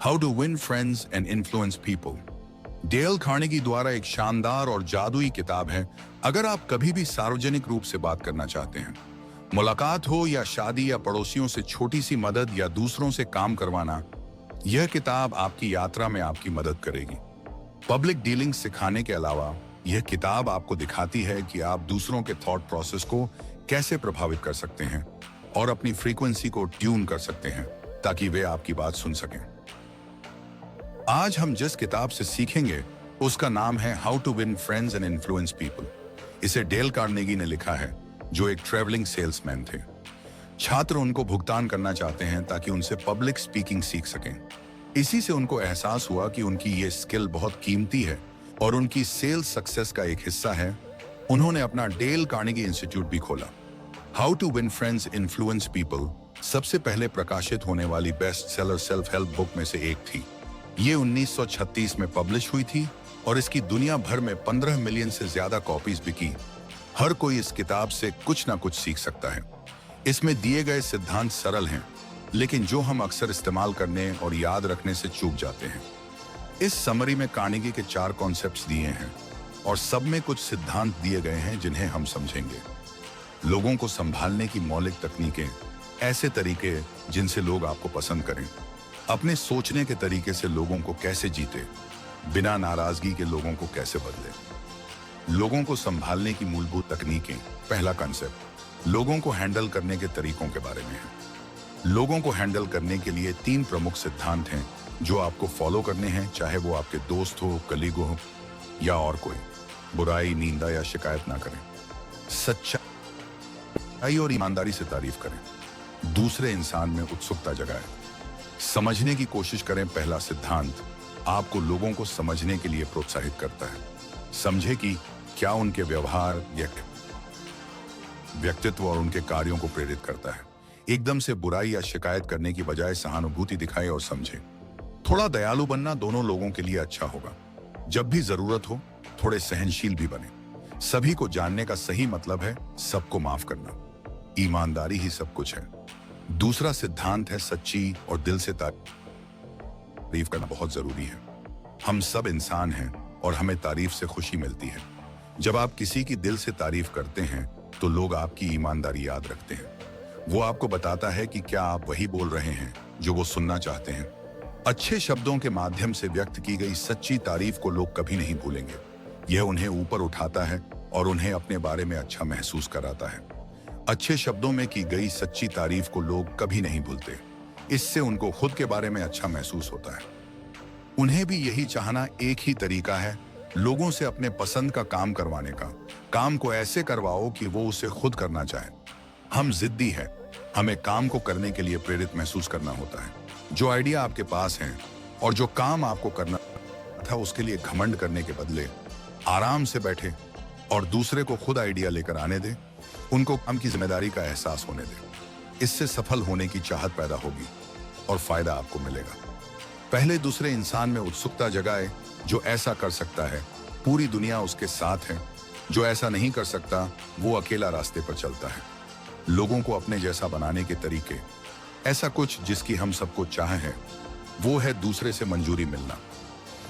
How to win friends and influence people. Dale Carnegie द्वारा एक शानदार और जादुई किताब है अगर आप कभी भी सार्वजनिक रूप से बात करना चाहते हैं। मुलाकात हो या शादी या पड़ोसियों से छोटी सी मदद या दूसरों से काम करवाना, यह किताब आपकी यात्रा में आपकी मदद करेगी। पब्लिक डीलिंग सिखाने के अलावा यह किताब आपको दिखाती है कि आप दूसरों के थॉट प्रोसेस को कैसे प्रभावित कर सकते हैं और अपनी फ्रीक्वेंसी को ट्यून कर सकते हैं ताकि वे आपकी बात सुन सकें। आज हम जिस किताब से सीखेंगे उसका नाम है how to win friends and influence people. इसे डेल कार्नेगी ने लिखा है, जो एक ट्रेवलिंग सेल्समैन थे। छात्र उनको भुगतान करना चाहते हैं ताकि उनसे पब्लिक स्पीकिंग सीख सकें। इसी से उनको एहसास हुआ कि उनकी ये स्किल बहुत कीमती है और उनकी सेल्स सक्सेस का एक हिस्सा है। उन्होंने अपना डेल कार्नेगी इंस्टीट्यूट भी खोला। How to win friends influence people सबसे पहले प्रकाशित होने वाली best seller self help book में से एक थी। ये 1936 में पब्लिश हुई थी और इसकी दुनिया भर में 15 मिलियन से ज्यादा कॉपीज बिकी। हर कोई इस किताब से कुछ ना कुछ सीख सकता है। इसमें दिए गए सिद्धांत सरल हैं, लेकिन जो हम अक्सर इस्तेमाल करने और याद रखने से चूक जाते हैं। इस समरी में कार्नेगी के 4 कॉन्सेप्ट्स दिए हैं और सब में कुछ सिद्धांत दिए गए हैं जिन्हें हम समझेंगे। लोगों को संभालने की मौलिक तकनीकें, ऐसे तरीके जिनसे लोग आपको पसंद करें, अपने सोचने के तरीके से लोगों को कैसे जीते, बिना नाराजगी के लोगों को कैसे बदले, लोगों को संभालने की मूलभूत तकनीकें। पहला कंसेप्ट लोगों को हैंडल करने के तरीकों के बारे में है। लोगों को हैंडल करने के लिए 3 प्रमुख सिद्धांत हैं जो आपको फॉलो करने हैं, चाहे वो आपके दोस्त हो, कलीग हो या और कोई। बुराई, निंदा या शिकायत ना करें। सच्चाई और ईमानदारी से तारीफ करें। दूसरे इंसान में उत्सुकता जगाएं। समझने की कोशिश करें। पहला सिद्धांत आपको लोगों को समझने के लिए प्रोत्साहित करता है। समझे कि क्या उनके व्यवहार, व्यक्तित्व और उनके कार्यों को प्रेरित करता है। एकदम से बुराई या शिकायत करने की बजाय सहानुभूति दिखाएं और समझें। थोड़ा दयालु बनना दोनों लोगों के लिए अच्छा होगा। जब भी जरूरत हो थोड़े सहनशील भी बने। सभी को जानने का सही मतलब है सबको माफ करना। ईमानदारी ही सब कुछ है। दूसरा सिद्धांत है सच्ची और दिल से तारीफ करना बहुत जरूरी है। हम सब इंसान हैं और हमें तारीफ से खुशी मिलती है। जब आप किसी की दिल से तारीफ करते हैं तो लोग आपकी ईमानदारी याद रखते हैं। वो आपको बताता है कि क्या आप वही बोल रहे हैं जो वो सुनना चाहते हैं। अच्छे शब्दों के माध्यम से व्यक्त की गई सच्ची तारीफ को लोग कभी नहीं भूलेंगे। यह उन्हें ऊपर उठाता है और उन्हें अपने बारे में अच्छा महसूस कराता है। अच्छे शब्दों में की गई सच्ची तारीफ को लोग कभी नहीं भूलते। इससे उनको खुद के बारे में अच्छा महसूस होता है। उन्हें भी यही चाहना एक ही तरीका है, लोगों से अपने पसंद का काम करवाने का। काम को ऐसे करवाओ कि वो उसे खुद करना चाहे। हम जिद्दी हैं, हमें काम को करने के लिए प्रेरित महसूस करना होता है। जो आइडिया आपके पास है और जो काम आपको करना था उसके लिए घमंड करने के बदले आराम से बैठे और दूसरे को खुद आइडिया लेकर आने दें। उनको काम की जिम्मेदारी का एहसास होने दें। इससे सफल होने की चाहत पैदा होगी और फायदा आपको मिलेगा। पहले दूसरे इंसान में उत्सुकता जगाए। जो ऐसा कर सकता है पूरी दुनिया उसके साथ है। जो ऐसा नहीं कर सकता वो अकेला रास्ते पर चलता है। लोगों को अपने जैसा बनाने के तरीके, ऐसा कुछ जिसकी हम सबको चाह है, वो है दूसरे से मंजूरी मिलना।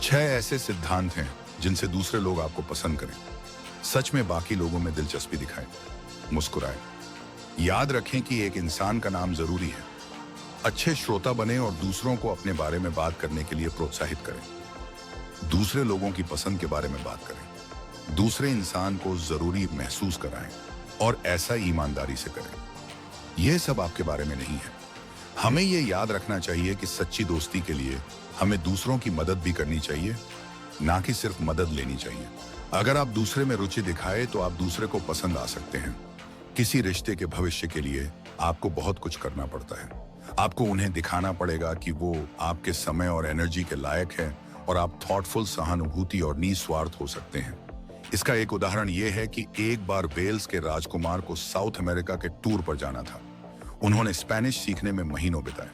6 ऐसे सिद्धांत हैं जिनसे दूसरे लोग आपको पसंद करें। सच में बाकी लोगों में दिलचस्पी दिखाएं, मुस्कुराएं। याद रखें कि एक इंसान का नाम जरूरी है। अच्छे श्रोता बने और दूसरों को अपने बारे में बात करने के लिए प्रोत्साहित करें। दूसरे लोगों की पसंद के बारे में बात करें। दूसरे इंसान को जरूरी महसूस कराएं और ऐसा ईमानदारी से करें। यह सब आपके बारे में नहीं है। हमें यह याद रखना चाहिए कि सच्ची दोस्ती के लिए हमें दूसरों की मदद भी करनी चाहिए, ना कि सिर्फ मदद लेनी चाहिए। अगर आप दूसरे में रुचि दिखाए तो आप दूसरे को पसंद आ सकते हैं। किसी रिश्ते के भविष्य के लिए आपको बहुत कुछ करना पड़ता है। आपको उन्हें दिखाना पड़ेगा कि वो आपके समय और एनर्जी के लायक है और आप थॉटफुल, सहानुभूति और निस्वार्थ हो सकते हैं। इसका एक उदाहरण यह है कि एक बार वेल्स के राजकुमार को साउथ अमेरिका के टूर पर जाना था। उन्होंने स्पेनिश सीखने में महीनों बिताए।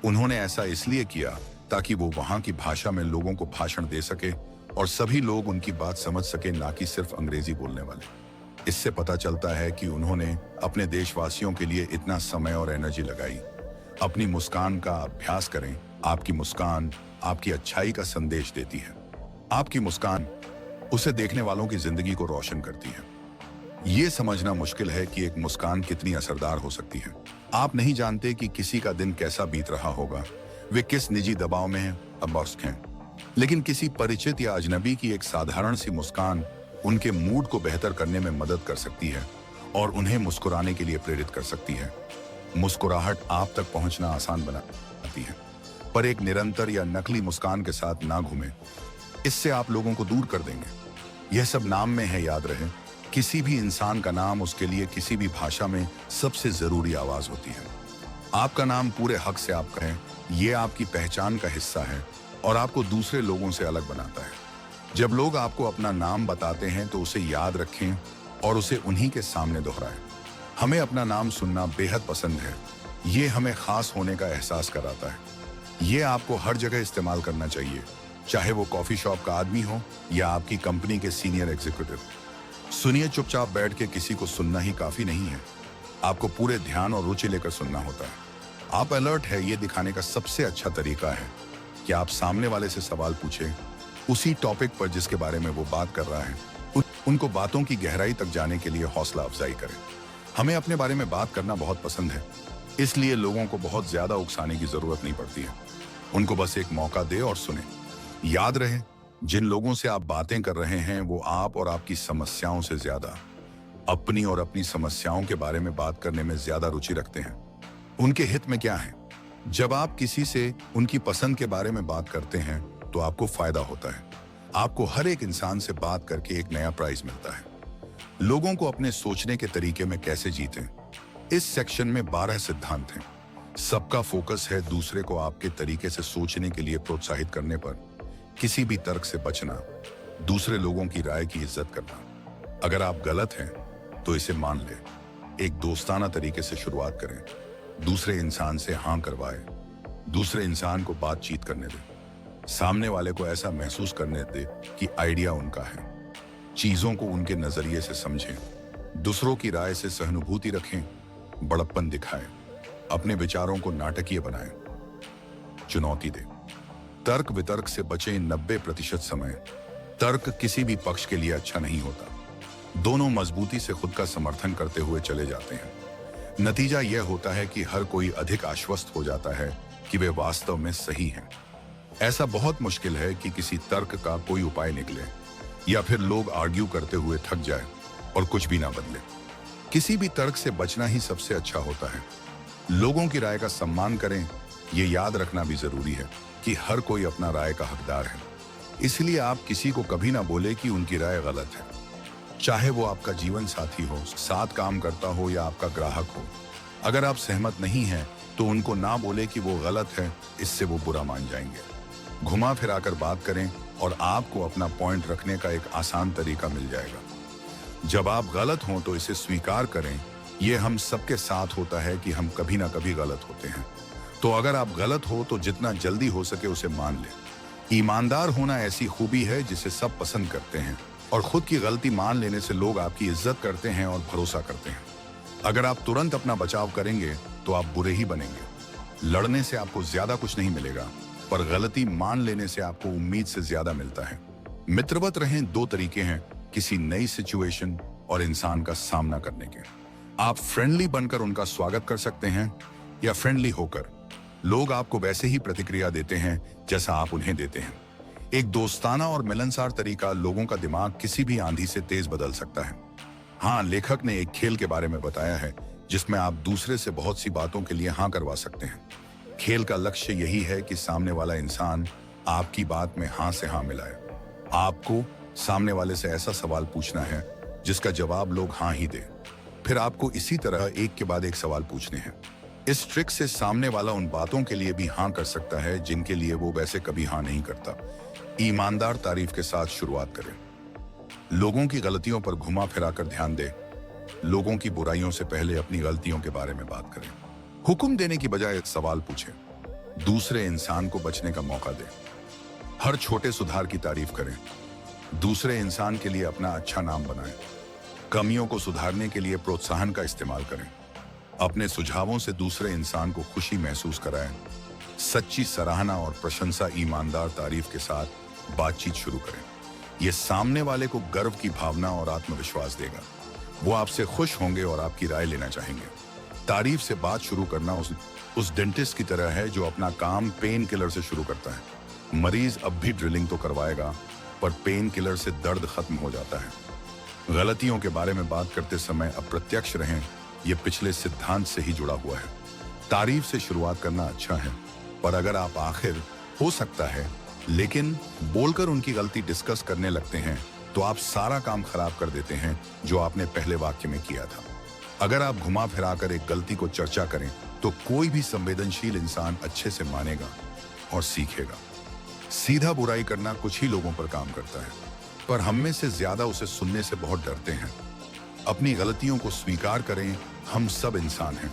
उन्होंने ऐसा इसलिए किया ताकि वो वहां की भाषा में लोगों को भाषण दे सके और सभी लोग उनकी बात समझ सके, ना कि सिर्फ अंग्रेजी बोलने वाले। इससे पता चलता है कि उन्होंने अपने देशवासियों के लिए इतना समय और एनर्जी लगाई। अपनी मुस्कान का अभ्यास करें आपकी मुस्कान आपकी अच्छाई का संदेश देती है। आपकी मुस्कान उसे देखने वालों की जिंदगी को रोशन करती है। ये समझना मुश्किल है कि एक मुस्कान कितनी असरदार हो सकती है। आप नहीं जानते कि किसी का दिन कैसा बीत रहा होगा, वे किस निजी दबाव में हैं, लेकिन किसी परिचित या अजनबी की एक साधारण सी मुस्कान उनके मूड को बेहतर करने में मदद कर सकती है और उन्हें मुस्कुराने के लिए प्रेरित कर सकती है। मुस्कुराहट आप तक पहुंचना आसान बनाती है, पर एक निरंतर या नकली मुस्कान के साथ ना घूमें, इससे आप लोगों को दूर कर देंगे। यह सब नाम में है, याद रहे, किसी भी इंसान का नाम उसके लिए किसी भी भाषा में सबसे जरूरी आवाज होती है। आपका नाम पूरे हक से आपका है, ये आपकी पहचान का हिस्सा है और आपको दूसरे लोगों से अलग बनाता है। जब लोग आपको अपना नाम बताते हैं तो उसे याद रखें और उसे उन्हीं के सामने दोहराएं। हमें अपना नाम सुनना बेहद पसंद है, ये हमें खास होने का एहसास कराता है। ये आपको हर जगह इस्तेमाल करना चाहिए, चाहे वो कॉफी शॉप का आदमी हो या आपकी कंपनी के सीनियर एग्जीक्यूटिव। सुनिए, चुपचाप बैठ के किसी को सुनना ही काफी नहीं है, आपको पूरे ध्यान और रुचि लेकर सुनना होता है। आप अलर्ट है, ये दिखाने का सबसे अच्छा तरीका है कि आप सामने वाले से सवाल पूछें उसी टॉपिक पर जिसके बारे में वो बात कर रहा है। उनको बातों की गहराई तक जाने के लिए हौसला अफजाई करें। हमें अपने बारे में बात करना बहुत पसंद है, इसलिए लोगों को बहुत ज्यादा उकसाने की जरूरत नहीं पड़ती है। उनको बस एक मौका दे और सुने। याद रहे, जिन लोगों से आप बातें कर रहे हैं वो आप और आपकी समस्याओं से ज्यादा अपनी और अपनी समस्याओं के बारे में बात करने में ज्यादा रुचि रखते हैं। उनके हित में क्या है? जब आप किसी से उनकी पसंद के बारे में बात करते हैं तो आपको फायदा होता है। आपको हर एक इंसान से बात करके एक नया प्राइज मिलता है। लोगों को अपने सोचने के तरीके में कैसे जीतें, इस सेक्शन में 12 सिद्धांत हैं। सबका फोकस है दूसरे को आपके तरीके से सोचने के लिए प्रोत्साहित करने पर। किसी भी तर्क से बचना, दूसरे लोगों की राय की इज्जत करना। अगर आप गलत हैं तो इसे मान लें। एक दोस्ताना तरीके से शुरुआत करें, दूसरे इंसान से हाँ करवाएं, दूसरे इंसान को बातचीत करने दें, सामने वाले को ऐसा महसूस करने दें कि आइडिया उनका है। चीजों को उनके नजरिए से समझें, दूसरों की राय से सहानुभूति रखें, बड़प्पन दिखाएं, अपने विचारों को नाटकीय बनाएं, चुनौती दें। तर्क वितर्क से बचें। 90% समय तर्क किसी भी पक्ष के लिए अच्छा नहीं होता। दोनों मजबूती से खुद का समर्थन करते हुए चले जाते हैं। नतीजा यह होता है कि हर कोई अधिक आश्वस्त हो जाता है कि वे वास्तव में सही हैं। ऐसा बहुत मुश्किल है कि किसी तर्क का कोई उपाय निकले या फिर लोग आर्ग्यू करते हुए थक जाए और कुछ भी ना बदले। किसी भी तर्क से बचना ही सबसे अच्छा होता है। लोगों की राय का सम्मान करें। ये याद रखना भी जरूरी है कि हर कोई अपना राय का हकदार है, इसलिए आप किसी को कभी ना बोले कि उनकी राय गलत है। चाहे वो आपका जीवन साथी हो, साथ काम करता हो या आपका ग्राहक हो। अगर आप सहमत नहीं हैं तो उनको ना बोले कि वो गलत है, इससे वो बुरा मान जाएंगे। घुमा फिराकर बात करें और आपको अपना पॉइंट रखने का एक आसान तरीका मिल जाएगा। जब आप गलत हों तो इसे स्वीकार करें। यह हम सबके साथ होता है कि हम कभी ना कभी गलत होते हैं। तो अगर आप गलत हो तो जितना जल्दी हो सके उसे मान लें। ईमानदार होना ऐसी खूबी है जिसे सब पसंद करते हैं और खुद की गलती मान लेने से लोग आपकी इज्जत करते हैं और भरोसा करते हैं। अगर आप तुरंत अपना बचाव करेंगे तो आप बुरे ही बनेंगे। लड़ने से आपको ज्यादा कुछ नहीं मिलेगा, पर गलती मान लेने से आपको उम्मीद से ज्यादा मिलता है। मित्रवत रहें। 2 तरीके हैं किसी नई सिचुएशन और इंसान का सामना करने के। आप फ्रेंडली बनकर उनका स्वागत कर सकते हैं या फ्रेंडली होकर। लोग आपको वैसे ही प्रतिक्रिया देते हैं जैसा आप उन्हें देते हैं। एक दोस्ताना और मिलनसार तरीका लोगों का दिमाग किसी भी आंधी से तेज बदल सकता है। हाँ, लेखक ने एक खेल के बारे में बताया है जिसमें आप दूसरे से बहुत सी बातों के लिए हाँ करवा सकते हैं। खेल का लक्ष्य यही है कि सामने वाला इंसान आपकी बात में हाँ से हाँ मिलाए। आपको सामने वाले से ऐसा सवाल पूछना है जिसका जवाब लोग हाँ ही दें। फिर आपको इसी तरह एक के बाद एक सवाल पूछने हैं। इस ट्रिक से सामने वाला उन बातों के लिए भी हाँ कर सकता है जिनके लिए वो वैसे कभी हाँ नहीं करता। ईमानदार तारीफ के साथ शुरुआत करें। लोगों की गलतियों पर घुमा फिराकर ध्यान दें। लोगों की बुराइयों से पहले अपनी गलतियों के बारे में बात करें। हुक्म देने की बजाय सवाल पूछें। दूसरे इंसान को बचने का मौका दें। हर छोटे सुधार की तारीफ करें। दूसरे इंसान के लिए अपना अच्छा नाम बनाएं। कमियों को सुधारने के लिए प्रोत्साहन का इस्तेमाल करें। अपने सुझावों से दूसरे इंसान को खुशी महसूस कराएं। सच्ची सराहना और प्रशंसा, ईमानदार तारीफ के साथ बातचीत शुरू करें। यह सामने वाले को गर्व की भावना और आत्मविश्वास देगा। वो आपसे खुश होंगे और आपकी राय लेना चाहेंगे। तारीफ से बात शुरू करना उस डेंटिस्ट की तरह है जो अपना काम पेन किलर से शुरू करता है। मरीज अब भी ड्रिलिंग तो करवाएगा, पर पेन किलर से दर्द खत्म हो जाता है। गलतियों के बारे में बात करते समय अप्रत्यक्ष रहें, यह पिछले सिद्धांत से ही जुड़ा हुआ है। तारीफ से शुरुआत करना अच्छा है, पर अगर आप आखिर हो सकता है लेकिन बोलकर उनकी गलती डिस्कस करने लगते हैं, तो आप सारा काम खराब कर देते हैं जो आपने पहले वाक्य में किया था। अगर आप घुमा फिराकर एक गलती को चर्चा करें, तो कोई भी संवेदनशील इंसान अच्छे से मानेगा और सीखेगा। सीधा बुराई करना कुछ ही लोगों पर काम करता है, पर हम में से ज्यादा उसे सुनने से बहुत डरते हैं। अपनी गलतियों को स्वीकार करें, हम सब इंसान हैं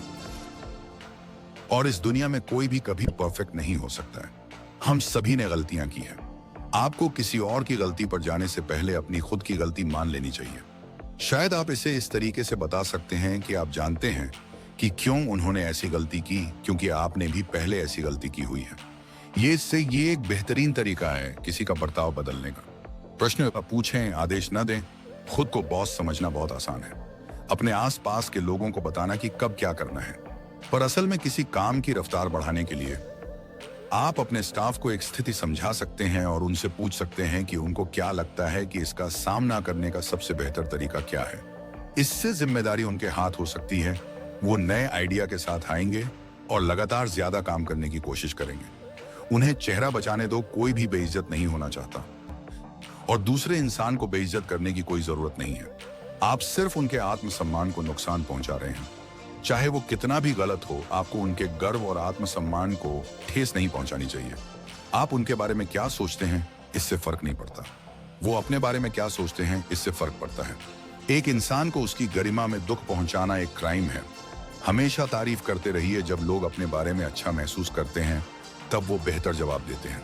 और इस दुनिया में कोई भी कभी परफेक्ट नहीं हो सकता है। हम सभी ने गलतियां की हैं। आपको किसी और की गलती पर जाने से पहले अपनी खुद की गलती मान लेनी चाहिए। शायद आप इसे इस तरीके से बता सकते हैं कि आप जानते हैं कि क्यों उन्होंने ऐसी गलती की, क्योंकि आपने भी पहले ऐसी गलती की हुई है। ये एक बेहतरीन तरीका है किसी का बर्ताव बदलने का। प्रश्न पूछें, आदेश न दें। खुद को बॉस समझना बहुत आसान है, अपने आसपास के लोगों को बताना कि कब क्या करना है, पर असल में किसी काम की रफ्तार बढ़ाने के लिए आप अपने स्टाफ को एक स्थिति समझा सकते हैं और उनसे पूछ सकते हैं कि उनको क्या लगता है कि इसका सामना करने का सबसे बेहतर तरीका क्या है। इससे जिम्मेदारी उनके हाथ हो सकती है। वो नए आइडिया के साथ आएंगे और लगातार ज्यादा काम करने की कोशिश करेंगे। उन्हें चेहरा बचाने दो, कोई भी बेइज्जत नहीं होना चाहता और दूसरे इंसान को बेइज्जत करने की कोई जरूरत नहीं है। आप सिर्फ उनके आत्मसम्मान को नुकसान पहुंचा रहे हैं। चाहे वो कितना भी गलत हो, आपको उनके गर्व और आत्मसम्मान को ठेस नहीं पहुंचानी चाहिए। आप उनके बारे में क्या सोचते हैं, इससे फर्क नहीं पड़ता। वो अपने बारे में क्या सोचते हैं, इससे फर्क पड़ता है। एक इंसान को उसकी गरिमा में दुख पहुंचाना एक क्राइम है। हमेशा तारीफ करते रहिए। जब लोग अपने बारे में अच्छा महसूस करते हैं, तब वो बेहतर जवाब देते हैं।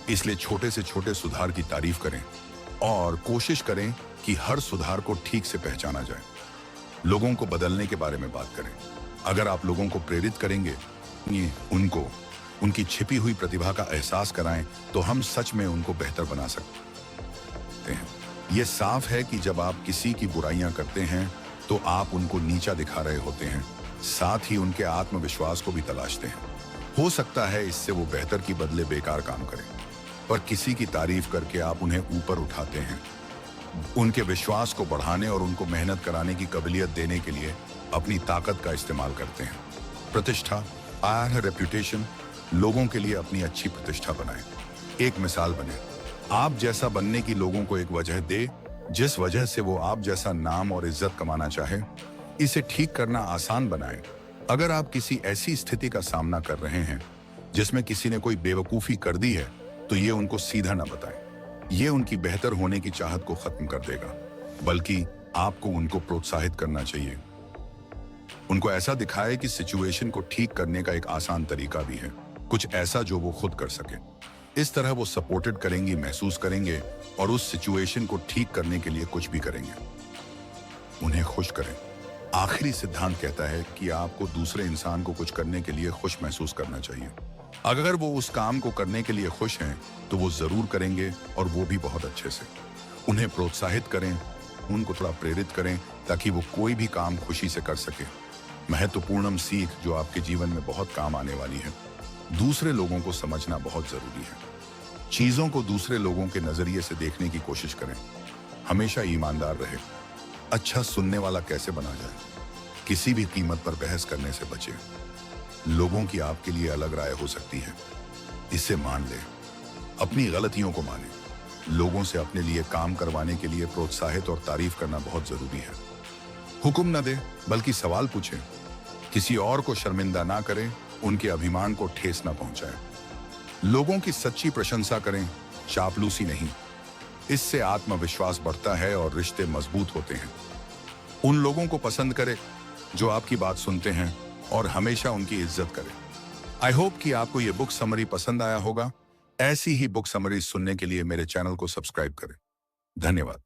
इसलिए छोटे से छोटे सुधार की तारीफ करें और कोशिश करें कि हर सुधार को ठीक से पहचाना जाए। लोगों को बदलने के बारे में बात करें। अगर आप लोगों को प्रेरित करेंगे, उनको उनकी छिपी हुई प्रतिभा का एहसास कराएं, तो हम सच में उनको बेहतर बना सकते हैं। यह साफ है कि जब आप किसी की बुराइयां करते हैं, तो आप उनको नीचा दिखा रहे होते हैं, साथ ही उनके आत्मविश्वास को भी तलाशते हैं। हो सकता है इससे वो बेहतर की बदले बेकार काम करें, पर किसी की तारीफ करके आप उन्हें ऊपर उठाते हैं। उनके विश्वास को बढ़ाने और उनको मेहनत कराने की काबिलियत देने के लिए अपनी ताकत का इस्तेमाल करते हैं। प्रतिष्ठा, रेपुटेशन, लोगों के लिए अपनी अच्छी प्रतिष्ठा बनाएं। एक मिसाल बने। आप जैसा बनने की लोगों को एक वजह दे, जिस वजह से वो आप जैसा नाम और इज्जत कमाना चाहे। इसे ठीक करना आसान बनाएं। अगर आप किसी ऐसी स्थिति का सामना कर रहे हैं जिसमें किसी ने कोई बेवकूफी कर दी है, तो ये उनको सीधा ना बताएं। ये उनकी बेहतर होने की चाहत को खत्म कर देगा, बल्कि आपको उनको प्रोत्साहित करना चाहिए। उनको ऐसा दिखाए कि सिचुएशन को ठीक करने का एक आसान तरीका भी है, कुछ ऐसा जो वो खुद कर सके। इस तरह वो सपोर्टेड करेंगी, महसूस करेंगे और उस सिचुएशन को ठीक करने के लिए कुछ भी करेंगे। उन्हें खुश करें। आखिरी सिद्धांत कहता है कि आपको दूसरे इंसान को कुछ करने के लिए खुश महसूस करना चाहिए। अगर वो उस काम को करने के लिए खुश हैं, तो वो जरूर करेंगे और वो भी बहुत अच्छे से। उन्हें प्रोत्साहित करें, उनको थोड़ा प्रेरित करें ताकि वो कोई भी काम खुशी से कर सके। महत्वपूर्ण सीख जो आपके जीवन में बहुत काम आने वाली है। दूसरे लोगों को समझना बहुत जरूरी है। चीजों को दूसरे लोगों के नजरिए से देखने की कोशिश करें। हमेशा ईमानदार रहे। अच्छा सुनने वाला कैसे बना जाए, किसी भी कीमत पर बहस करने से बचे। लोगों की आपके लिए अलग राय हो सकती है, इसे मान ले। अपनी गलतियों को माने। लोगों से अपने लिए काम करवाने के लिए प्रोत्साहित और तारीफ करना बहुत जरूरी है। हुक्म न दे, बल्कि सवाल पूछे। किसी और को शर्मिंदा ना करें, उनके अभिमान को ठेस ना पहुंचाएं। लोगों की सच्ची प्रशंसा करें, चापलूसी नहीं। इससे आत्मविश्वास बढ़ता है और रिश्ते मजबूत होते हैं। उन लोगों को पसंद करें जो आपकी बात सुनते हैं और हमेशा उनकी इज्जत करें। आई होप कि आपको ये बुक समरी पसंद आया होगा। ऐसी ही बुक समरी सुनने के लिए मेरे चैनल को सब्सक्राइब करें। धन्यवाद।